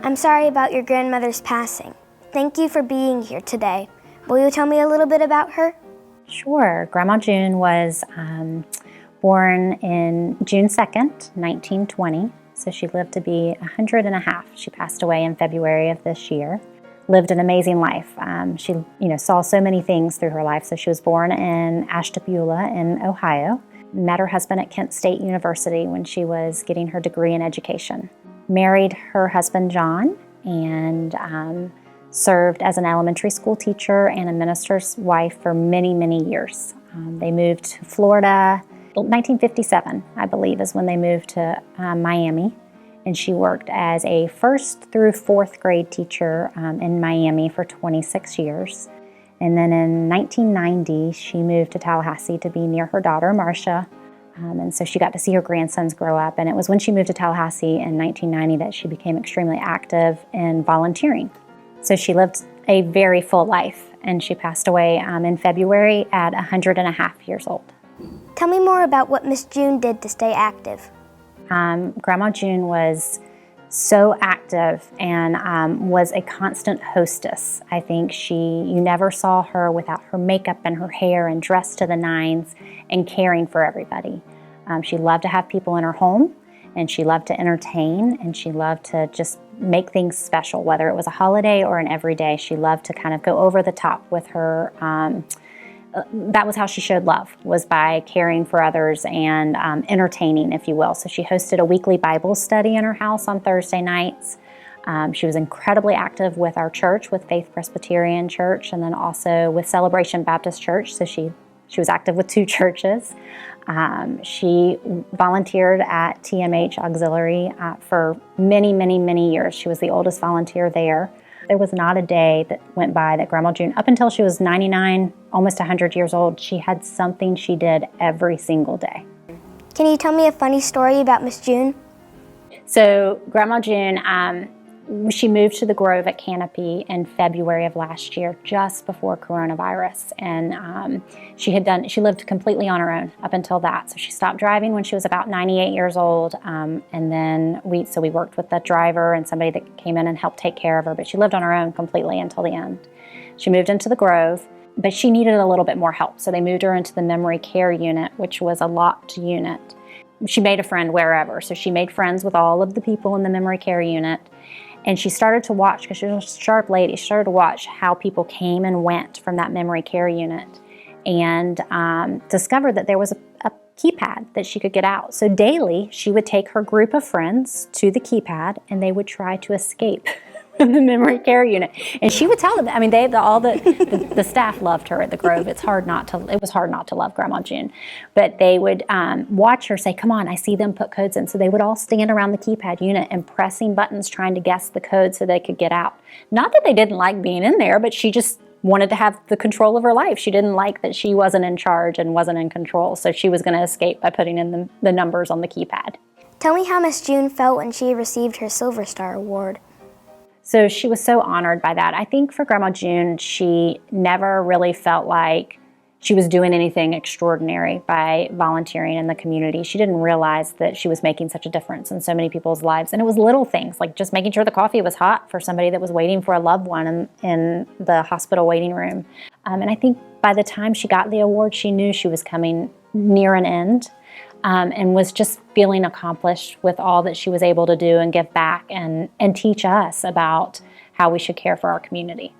I'm sorry about your grandmother's passing. Thank you for being here today. Will you tell me a little bit about her? Sure. Grandma June was born in June 2nd, 1920. So she lived to be 100 and a half. She passed away in February of this year. Lived an amazing life. She saw so many things through her life. So she was born in Ashtabula in Ohio. Met her husband at Kent State University when she was getting her degree in education. Married her husband John and served as an elementary school teacher and a minister's wife for many, many years. They moved to Florida. 1957, I believe, is when they moved to Miami. And she worked as a 1st through 4th grade teacher in Miami for 26 years. And then in 1990, she moved to Tallahassee to be near her daughter, Marcia. And so she got to see her grandsons grow up. And it was when she moved to Tallahassee in 1990 that she became extremely active in volunteering. So she lived a very full life, and she passed away in February at 100 and a half years old. Tell me more about what Miss June did to stay active. Grandma June was so active and was a constant hostess. I think you never saw her without her makeup and her hair and dressed to the nines and caring for everybody. She loved to have people in her home, and she loved to entertain, and she loved to just make things special, whether it was a holiday or an everyday. She loved to kind of go over the top with her. That was how she showed love, was by caring for others and entertaining, if you will. So she hosted a weekly Bible study in her house on Thursday nights. She was incredibly active with our church, with Faith Presbyterian Church, and then also with Celebration Baptist Church. So she was active with 2 churches. She volunteered at TMH Auxiliary for many, many, many years. She was the oldest volunteer there. There was not a day that went by that Grandma June, up until she was 99, almost 100 years old, she had something she did every single day. Can you tell me a funny story about Miss June? So Grandma June, she moved to the Grove at Canopy in February of last year, just before coronavirus. And she lived completely on her own up until that. So she stopped driving when she was about 98 years old. And then we worked with the driver and somebody that came in and helped take care of her. But she lived on her own completely until the end. She moved into the Grove, but she needed a little bit more help. So they moved her into the memory care unit, which was a locked unit. She made a friend wherever. So she made friends with all of the people in the memory care unit. And she started to watch, because she was a sharp lady, she started to watch how people came and went from that memory care unit, and discovered that there was a keypad that she could get out. So daily, she would take her group of friends to the keypad, and they would try to escape from the memory care unit. And she would tell them, the staff loved her at the Grove. It was hard not to love Grandma June. But they would watch her say, come on, I see them put codes in. So they would all stand around the keypad unit and pressing buttons trying to guess the code so they could get out. Not that they didn't like being in there, but she just wanted to have the control of her life. She didn't like that she wasn't in charge and wasn't in control. So she was going to escape by putting in the numbers on the keypad. Tell me how Miss June felt when she received her Silver Star Award. So she was so honored by that. I think for Grandma June, she never really felt like she was doing anything extraordinary by volunteering in the community. She didn't realize that she was making such a difference in so many people's lives. And it was little things, like just making sure the coffee was hot for somebody that was waiting for a loved one in the hospital waiting room. And I think by the time she got the award, she knew she was coming near an end. And was just feeling accomplished with all that she was able to do and give back and teach us about how we should care for our community.